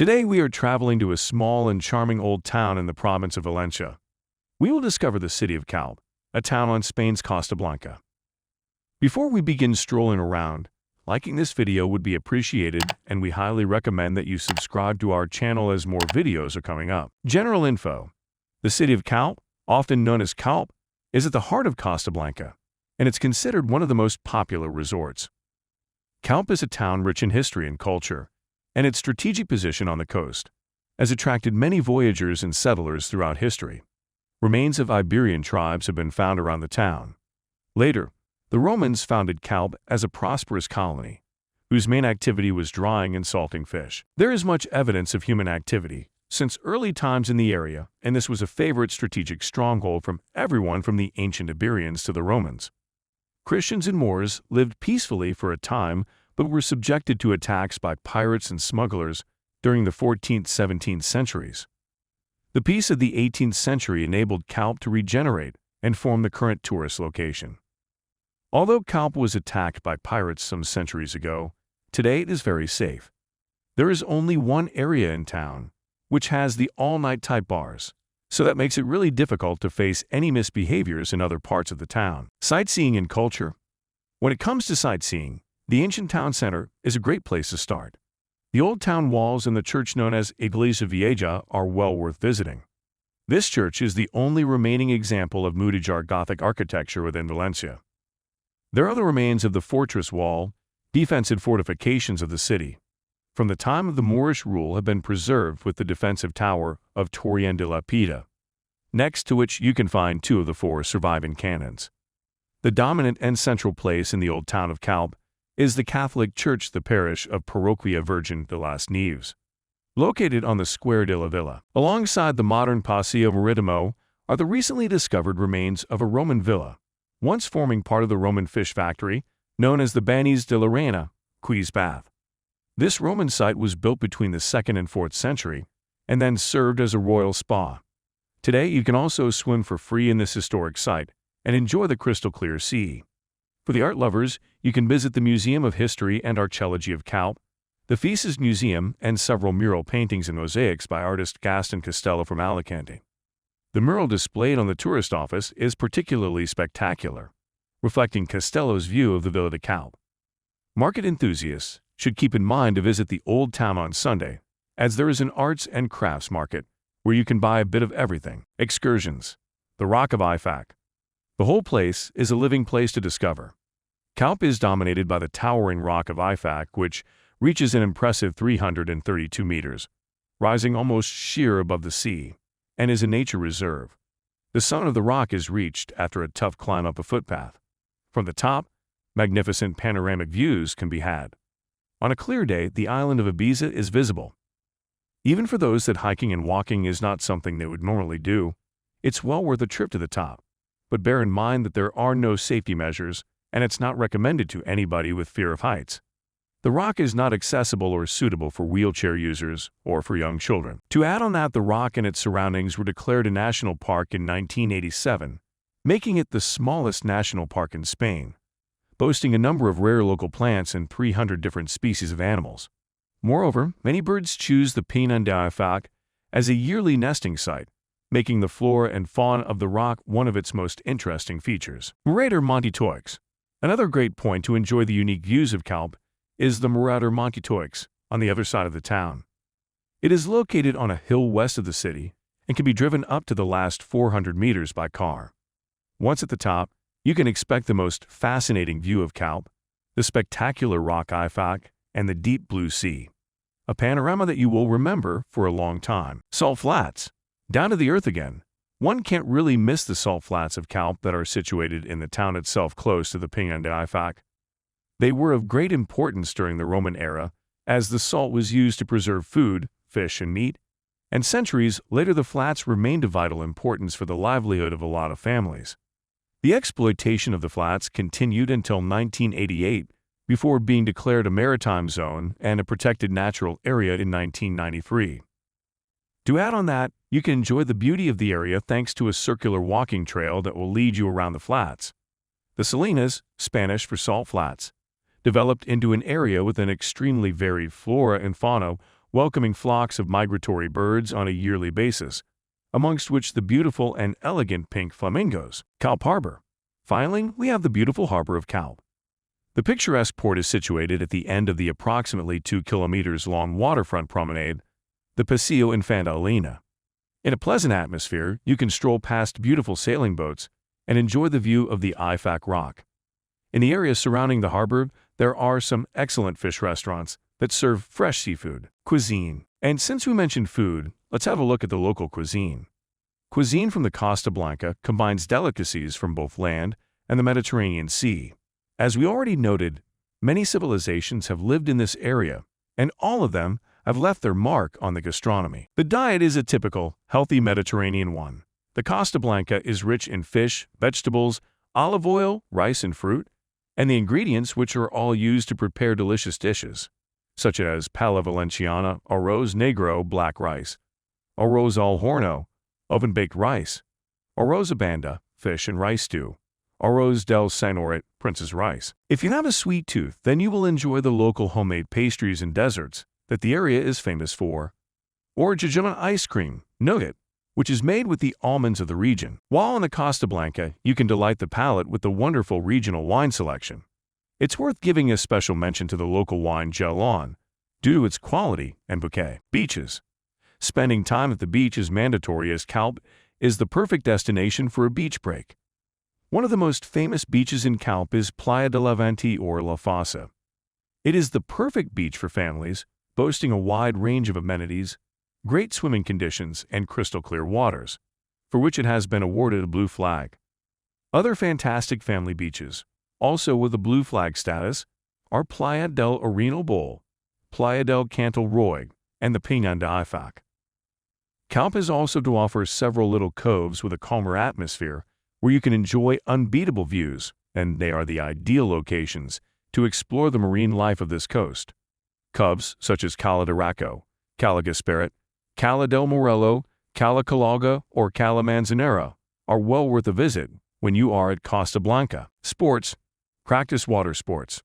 Today we are traveling to a small and charming old town in the province of Valencia. We will discover the city of Calpe, a town on Spain's Costa Blanca. Before we begin strolling around, liking this video would be appreciated, and we highly recommend that you subscribe to our channel as more videos are coming up. General info. The city of Calpe, often known as Calpe, is at the heart of Costa Blanca, and it's considered one of the most popular resorts. Calpe is a town rich in history and culture, and its strategic position on the coast has attracted many voyagers and settlers throughout history. Remains of Iberian tribes have been found around the town. Later, the Romans founded Calpe as a prosperous colony, whose main activity was drying and salting fish. There is much evidence of human activity since early times in the area, and this was a favorite strategic stronghold from everyone from the ancient Iberians to the Romans. Christians and Moors lived peacefully for a time, but were subjected to attacks by pirates and smugglers during the 14th–17th centuries. The peace of the 18th century enabled Calpe to regenerate and form the current tourist location. Although Calpe was attacked by pirates some centuries ago, today it is very safe. There is only one area in town, which has the all-night type bars, so that makes it really difficult to face any misbehaviors in other parts of the town. Sightseeing and culture. When it comes to sightseeing, the ancient town center is a great place to start. The old town walls and the church known as Iglesia Vieja are well worth visiting. This church is the only remaining example of Mudéjar Gothic architecture within Valencia. There are the remains of the fortress wall, defensive fortifications of the city, from the time of the Moorish rule have been preserved, with the defensive tower of Torre de la Pita, next to which you can find two of the four surviving cannons. The dominant and central place in the old town of Calpe is the Catholic Church, the parish of Parroquia Virgen de las Nieves, located on the Square de la Villa. Alongside the modern Paseo Marítimo are the recently discovered remains of a Roman villa, once forming part of the Roman fish factory, known as the Banis de la Reina, Quay's Bath. This Roman site was built between the 2nd and 4th century, and then served as a royal spa. Today you can also swim for free in this historic site and enjoy the crystal-clear sea. For the art lovers, you can visit the Museum of History and Archaeology of Calpe, the Feces Museum, and several mural paintings and mosaics by artist Gaston Costello from Alicante. The mural displayed on the tourist office is particularly spectacular, reflecting Costello's view of the Villa de Calpe. Market enthusiasts should keep in mind to visit the old town on Sunday, as there is an arts and crafts market where you can buy a bit of everything. Excursions. The Rock of Ifac. The whole place is a living place to discover. Calpe is dominated by the towering Rock of Ifac, which reaches an impressive 332 meters, rising almost sheer above the sea, and is a nature reserve. The summit of the rock is reached after a tough climb up a footpath. From the top, magnificent panoramic views can be had. On a clear day, the island of Ibiza is visible. Even for those that hiking and walking is not something they would normally do, it's well worth a trip to the top. But bear in mind that there are no safety measures, and it's not recommended to anybody with fear of heights. The rock is not accessible or suitable for wheelchair users or for young children. To add on that, the rock and its surroundings were declared a national park in 1987, making it the smallest national park in Spain, boasting a number of rare local plants and 300 different species of animals. Moreover, many birds choose the Pinar de Ifac as a yearly nesting site, making the flora and fauna of the rock one of its most interesting features. Marauder Monte Toix. Another great point to enjoy the unique views of Calpe is the Marauder Monte Toix on the other side of the town. It is located on a hill west of the city and can be driven up to the last 400 meters by car. Once at the top, you can expect the most fascinating view of Calpe, the spectacular Rock Ifac, and the deep blue sea, a panorama that you will remember for a long time. Salt Flats. Down to the earth again. One can't really miss the salt flats of Calpe that are situated in the town itself close to the Pinar de Ifac. They were of great importance during the Roman era, as the salt was used to preserve food, fish, and meat, and centuries later the flats remained of vital importance for the livelihood of a lot of families. The exploitation of the flats continued until 1988, before being declared a maritime zone and a protected natural area in 1993. To add on that, you can enjoy the beauty of the area thanks to a circular walking trail that will lead you around the flats. The Salinas, Spanish for salt flats, developed into an area with an extremely varied flora and fauna welcoming flocks of migratory birds on a yearly basis, amongst which the beautiful and elegant pink flamingos. Calpe Harbor. Finally, we have the beautiful harbor of Calpe. The picturesque port is situated at the end of the approximately 2 kilometers long waterfront promenade, the Paseo Infantilina. In a pleasant atmosphere, you can stroll past beautiful sailing boats and enjoy the view of the IFAC Rock. In the area surrounding the harbor, there are some excellent fish restaurants that serve fresh seafood cuisine. And since we mentioned food, let's have a look at the local cuisine. Cuisine from the Costa Blanca combines delicacies from both land and the Mediterranean Sea. As we already noted, many civilizations have lived in this area, and all of them have left their mark on the gastronomy. The diet is a typical, healthy Mediterranean one. The Costa Blanca is rich in fish, vegetables, olive oil, rice, and fruit, and the ingredients which are all used to prepare delicious dishes, such as palla valenciana, arroz negro, black rice, arroz al horno, oven-baked rice, arroz a banda, fish and rice stew, arroz del Señoret, princess rice. If you have a sweet tooth, then you will enjoy the local homemade pastries and desserts that the area is famous for, or jejuna ice cream, nougat, which is made with the almonds of the region. While on the Costa Blanca, you can delight the palate with the wonderful regional wine selection. It's worth giving a special mention to the local wine Gelon, due to its quality and bouquet. Beaches. Spending time at the beach is mandatory, as Calpe is the perfect destination for a beach break. One of the most famous beaches in Calpe is Playa de la Venti or La Fossa. It is the perfect beach for families, boasting a wide range of amenities, great swimming conditions, and crystal-clear waters, for which it has been awarded a blue flag. Other fantastic family beaches, also with a blue flag status, are Playa del Arenal Bowl, Playa del Cantal Roig, and the Piñón de Ifac. Calpe is also to offer several little coves with a calmer atmosphere where you can enjoy unbeatable views, and they are the ideal locations to explore the marine life of this coast. Coves such as Cala de Raco, Cala Gasparet, Cala del Morello, Cala Calaga, or Cala Manzanera are well worth a visit when you are at Costa Blanca. Sports. Practice water sports.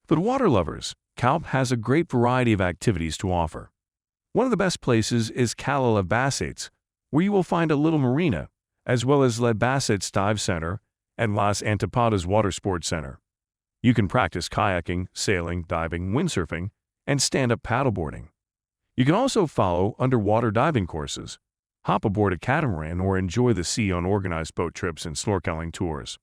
For the water lovers, Calpe has a great variety of activities to offer. One of the best places is Cala Les Bassettes, where you will find a little marina, as well as Les Bassettes Dive Center and Las Antipodas Water Sports Center. You can practice kayaking, sailing, diving, windsurfing, and stand-up paddleboarding. You can also follow underwater diving courses, hop aboard a catamaran, or enjoy the sea on organized boat trips and snorkeling tours.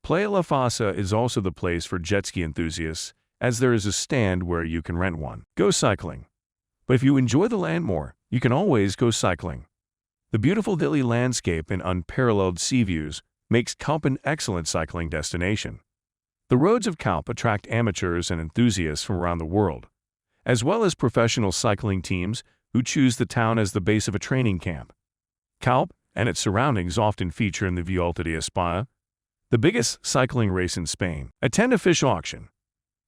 Playa La Fossa is also the place for jet ski enthusiasts, as there is a stand where you can rent one. Go cycling. But if you enjoy the land more, you can always go cycling. The beautiful hilly landscape and unparalleled sea views makes Calpe an excellent cycling destination. The roads of Calpe attract amateurs and enthusiasts from around the world, as well as professional cycling teams who choose the town as the base of a training camp. Calpe and its surroundings often feature in the Vuelta de España, the biggest cycling race in Spain. Attend a fish auction.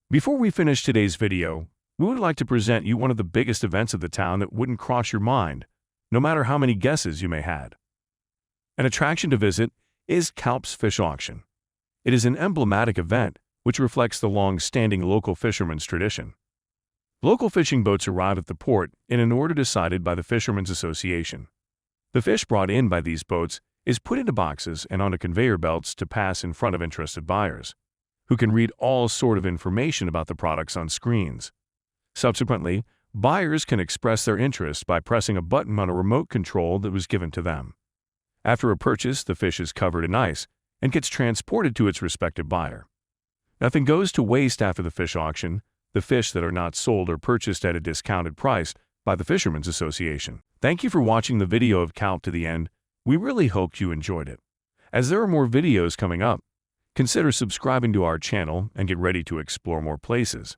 Before we finish today's video, we would like to present you one of the biggest events of the town that wouldn't cross your mind, no matter how many guesses you may had. An attraction to visit is Calpe's Fish Auction. It is an emblematic event which reflects the long-standing local fishermen's tradition. Local fishing boats arrive at the port in an order decided by the Fishermen's Association. The fish brought in by these boats is put into boxes and onto conveyor belts to pass in front of interested buyers, who can read all sort of information about the products on screens. Subsequently, buyers can express their interest by pressing a button on a remote control that was given to them. After a purchase, the fish is covered in ice and gets transported to its respective buyer. Nothing goes to waste after the fish auction. The fish that are not sold are purchased at a discounted price by the Fishermen's Association. Thank you for watching the video of Calpe to the end. We really hope you enjoyed it. As there are more videos coming up, consider subscribing to our channel and get ready to explore more places.